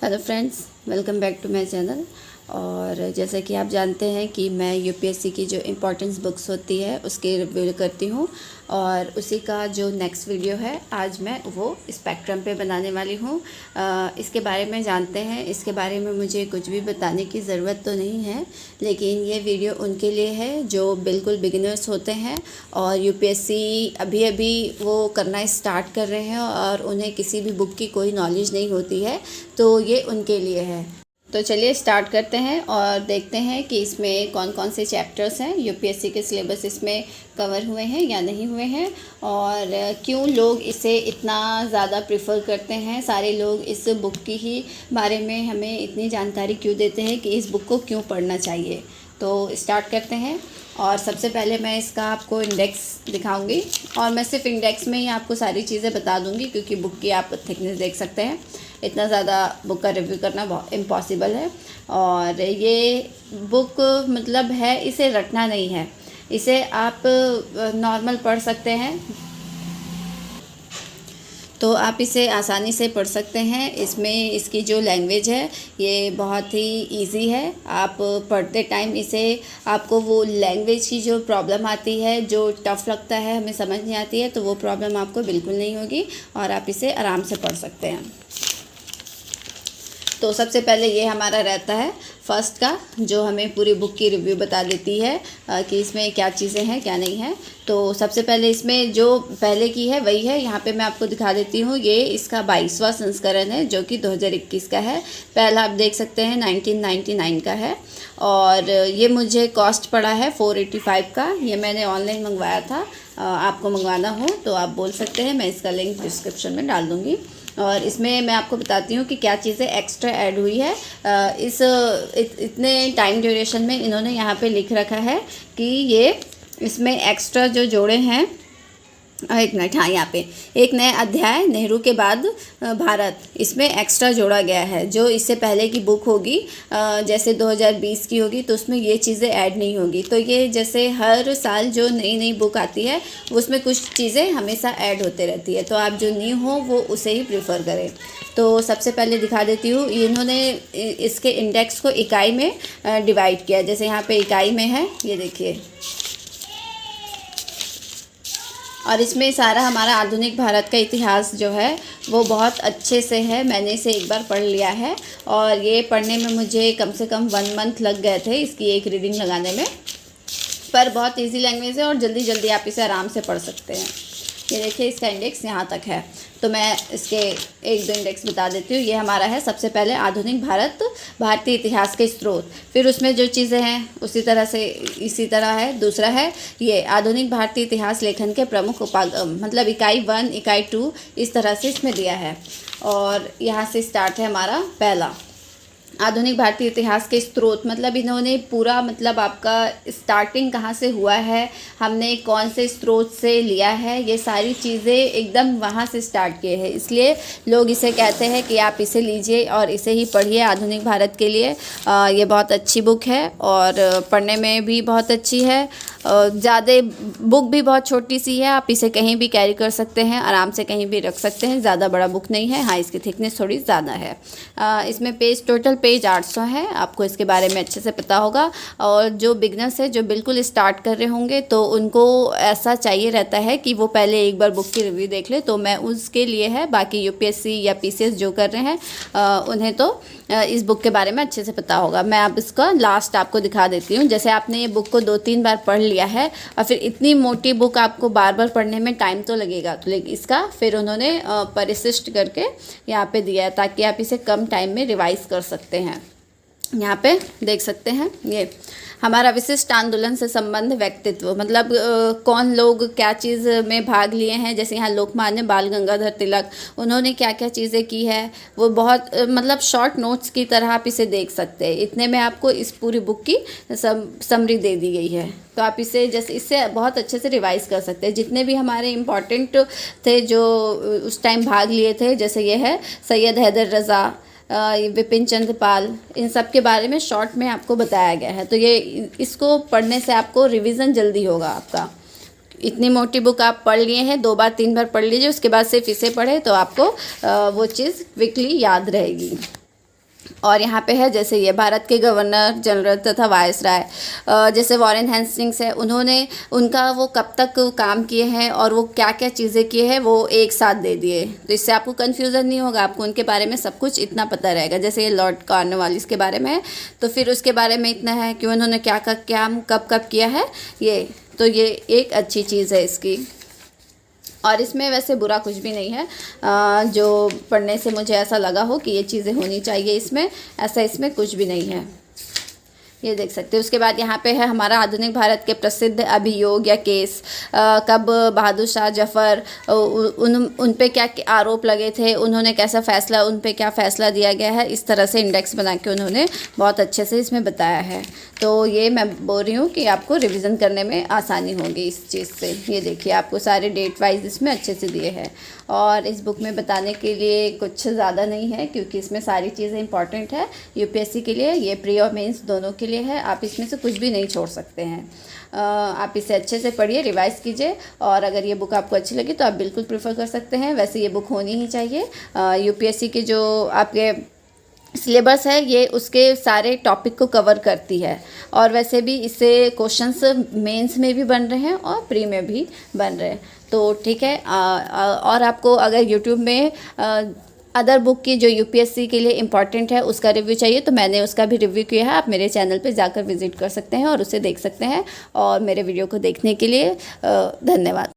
Hello friends, welcome back to my channel. और जैसा कि आप जानते हैं कि मैं यूपीएससी की जो इम्पोर्टेंस बुक्स होती है उसकी रिव्यू करती हूँ, और उसी का जो नेक्स्ट वीडियो है आज मैं वो स्पेक्ट्रम पे बनाने वाली हूँ। इसके बारे में जानते हैं, इसके बारे में मुझे कुछ भी बताने की ज़रूरत तो नहीं है, लेकिन ये वीडियो उनके लिए है जो बिल्कुल बिगिनर्स होते हैं और यूपीएससी अभी अभी वो करना स्टार्ट कर रहे हैं और उन्हें किसी भी बुक की कोई नॉलेज नहीं होती है, तो ये उनके लिए है। तो चलिए स्टार्ट करते हैं और देखते हैं कि इसमें कौन कौन से चैप्टर्स हैं, यूपीएससी के सिलेबस इसमें कवर हुए हैं या नहीं हुए हैं, और क्यों लोग इसे इतना ज़्यादा प्रेफर करते हैं। सारे लोग इस बुक की ही बारे में हमें इतनी जानकारी क्यों देते हैं कि इस बुक को क्यों पढ़ना चाहिए। तो स्टार्ट करते हैं। और सबसे पहले मैं इसका आपको इंडेक्स दिखाऊंगी, और मैं सिर्फ इंडेक्स में ही आपको सारी चीज़ें बता दूंगी क्योंकि बुक की आप थिकनेस देख सकते हैं। इतना ज़्यादा बुक का रिव्यू करना बहुत इम्पॉसिबल है। और ये बुक मतलब है, इसे रटना नहीं है, इसे आप नॉर्मल पढ़ सकते हैं, तो आप इसे आसानी से पढ़ सकते हैं। इसमें इसकी जो लैंग्वेज है ये बहुत ही इजी है। आप पढ़ते टाइम इसे, आपको वो लैंग्वेज की जो प्रॉब्लम आती है, जो टफ़ लगता है, हमें समझ नहीं आती है, तो वो प्रॉब्लम आपको बिल्कुल नहीं होगी और आप इसे आराम से पढ़ सकते हैं। तो सबसे पहले ये हमारा रहता है फर्स्ट का, जो हमें पूरी बुक की रिव्यू बता देती है कि इसमें क्या चीज़ें हैं क्या नहीं है। तो सबसे पहले इसमें जो पहले की है वही है, यहाँ पे मैं आपको दिखा देती हूँ। ये इसका 22वां संस्करण है जो कि 2021 का है। पहला आप देख सकते हैं 1999 का है, और ये मुझे कॉस्ट पड़ा है 485 का। ये मैंने ऑनलाइन मंगवाया था। आपको मंगवाना हो तो आप बोल सकते हैं, मैं इसका लिंक डिस्क्रिप्शन में डाल दूँगी। और इसमें मैं आपको बताती हूँ कि क्या चीज़ें एक्स्ट्रा ऐड हुई है। इतने टाइम ड्यूरेशन में इन्होंने यहाँ पे लिख रखा है कि ये इसमें एक्स्ट्रा जो जोड़े हैं, एक मिनट, हाँ, यहाँ पे एक नया अध्याय नेहरू के बाद भारत, इसमें एक्स्ट्रा जोड़ा गया है। जो इससे पहले की बुक होगी, जैसे 2020 की होगी, तो उसमें ये चीज़ें ऐड नहीं होगी। तो ये जैसे हर साल जो नई नई बुक आती है उसमें कुछ चीज़ें हमेशा ऐड होते रहती है, तो आप जो न्यू हो वो उसे ही प्रेफर करें। तो सबसे पहले दिखा देती हूँ, इन्होंने इसके इंडेक्स को इकाई में डिवाइड किया। जैसे यहाँ पे इकाई में है, ये देखिए, और इसमें सारा हमारा आधुनिक भारत का इतिहास जो है वो बहुत अच्छे से है। मैंने इसे एक बार पढ़ लिया है और ये पढ़ने में मुझे कम से कम 1 मंथ लग गए थे इसकी एक रीडिंग लगाने में, पर बहुत इजी लैंग्वेज है और जल्दी जल्दी आप इसे आराम से पढ़ सकते हैं। ये देखिए, इसका इंडेक्स यहाँ तक है, तो मैं इसके एक दो इंडेक्स बता देती हूँ। ये हमारा है सबसे पहले आधुनिक भारतीय इतिहास के स्रोत, फिर उसमें जो चीज़ें हैं उसी तरह से इसी तरह है। दूसरा है ये आधुनिक भारतीय इतिहास लेखन के प्रमुख उपागम, मतलब इकाई 1 इकाई 2 इस तरह से इसमें दिया है। और यहाँ से स्टार्ट है हमारा पहला आधुनिक भारतीय इतिहास के स्रोत, मतलब इन्होंने पूरा, मतलब आपका स्टार्टिंग कहाँ से हुआ है, हमने कौन से स्रोत से लिया है, ये सारी चीज़ें एकदम वहाँ से स्टार्ट किए हैं। इसलिए लोग इसे कहते हैं कि आप इसे लीजिए और इसे ही पढ़िए आधुनिक भारत के लिए। ये बहुत अच्छी बुक है और पढ़ने में भी बहुत अच्छी है। ज़्यादा बुक भी बहुत छोटी सी है, आप इसे कहीं भी कैरी कर सकते हैं, आराम से कहीं भी रख सकते हैं। ज़्यादा बड़ा बुक नहीं है। हाँ, इसकी थिकनेस थोड़ी ज़्यादा है। इसमें टोटल पेज 800 है, आपको इसके बारे में अच्छे से पता होगा। और जो बिगनर्स है, जो बिल्कुल स्टार्ट कर रहे होंगे, तो उनको ऐसा चाहिए रहता है कि वो पहले एक बार बुक की रिव्यू देख ले, तो मैं उसके लिए है। बाकी यूपीएससी या पीसीएस जो कर रहे हैं उन्हें तो इस बुक के बारे में अच्छे से पता होगा। मैं अब इसका लास्ट आपको दिखा देती हूँ। जैसे आपने ये बुक को 2-3 बार पढ़ लिया है और फिर इतनी मोटी बुक आपको बार बार पढ़ने में टाइम तो लगेगा, तो लेकिन इसका फिर उन्होंने परिशिष्ट करके यहाँ पे दिया है ताकि आप इसे कम टाइम में रिवाइज कर सकते हैं। यहाँ पे देख सकते हैं, ये हमारा विशिष्ट आंदोलन से संबंध व्यक्तित्व, मतलब कौन लोग क्या चीज़ में भाग लिए हैं। जैसे यहाँ लोकमान्य बाल गंगाधर तिलक, उन्होंने क्या क्या चीज़ें की है, वो बहुत मतलब शॉर्ट नोट्स की तरह आप इसे देख सकते हैं। इतने में आपको इस पूरी बुक की समरी दे दी गई है, तो आप इसे जैसे इससे बहुत अच्छे से रिवाइज़ कर सकते हैं। जितने भी हमारे इम्पॉर्टेंट थे जो उस टाइम भाग लिए थे, जैसे ये है सैयद हैदर रज़ा, विपिन चंद्र पाल, इन सब के बारे में शॉर्ट में आपको बताया गया है। तो ये इसको पढ़ने से आपको रिवीजन जल्दी होगा आपका। इतनी मोटी बुक आप पढ़ लिए हैं, 2 बार 3 बार पढ़ लीजिए, उसके बाद सिर्फ इसे पढ़े तो आपको वो चीज़ क्विकली याद रहेगी। और यहाँ पे है जैसे ये भारत के गवर्नर जनरल तथा वायसराय, जैसे वॉरेन हेस्टिंग्स है, उन्होंने उनका वो कब तक काम किए हैं और वो क्या क्या चीज़ें किए हैं वो एक साथ दे दिए, तो इससे आपको कन्फ्यूज़न नहीं होगा, आपको उनके बारे में सब कुछ इतना पता रहेगा। जैसे ये लॉर्ड कॉर्नवालिस के बारे में है तो फिर उसके बारे में इतना है कि उन्होंने क्या कब कब किया है, ये तो ये एक अच्छी चीज़ है इसकी। और इसमें वैसे बुरा कुछ भी नहीं है, जो पढ़ने से मुझे ऐसा लगा हो कि ये चीज़ें होनी चाहिए इसमें, ऐसा इसमें कुछ भी नहीं है, ये देख सकते हैं। उसके बाद यहाँ पे है हमारा आधुनिक भारत के प्रसिद्ध अभियोग या केस, कब बहादुर शाह जफ़र उन पे क्या आरोप लगे थे, उन्होंने कैसा फ़ैसला, उन पे क्या फ़ैसला दिया गया है, इस तरह से इंडेक्स बना के उन्होंने बहुत अच्छे से इसमें बताया है। तो ये मैं बोल रही हूँ कि आपको रिवीजन करने में आसानी होगी इस चीज़ से। ये देखिए आपको सारे डेट वाइज इसमें अच्छे से दिए हैं, और इस बुक में बताने के लिए कुछ ज़्यादा नहीं है क्योंकि इसमें सारी चीज़ें इंपॉर्टेंट है यूपीएससी के लिए, ये प्री और मेंस दोनों के लिए है, आप इसमें से कुछ भी नहीं छोड़ सकते हैं। आप इसे अच्छे से पढ़िए, रिवाइज़ कीजिए, और अगर ये बुक आपको अच्छी लगी तो आप बिल्कुल प्रेफर कर सकते हैं। वैसे ये बुक होनी ही चाहिए, यूपीएससी के जो आपके सिलेबस है ये उसके सारे टॉपिक को कवर करती है, और वैसे भी इससे क्वेश्चंस मेंस में भी बन रहे हैं और प्री में भी बन रहे हैं, तो ठीक है। और आपको अगर यूट्यूब में अदर बुक की जो यूपीएससी के लिए इम्पॉर्टेंट है उसका रिव्यू चाहिए तो मैंने उसका भी रिव्यू किया है, आप मेरे चैनल पे जाकर विजिट कर सकते हैं और उसे देख सकते हैं। और मेरे वीडियो को देखने के लिए धन्यवाद।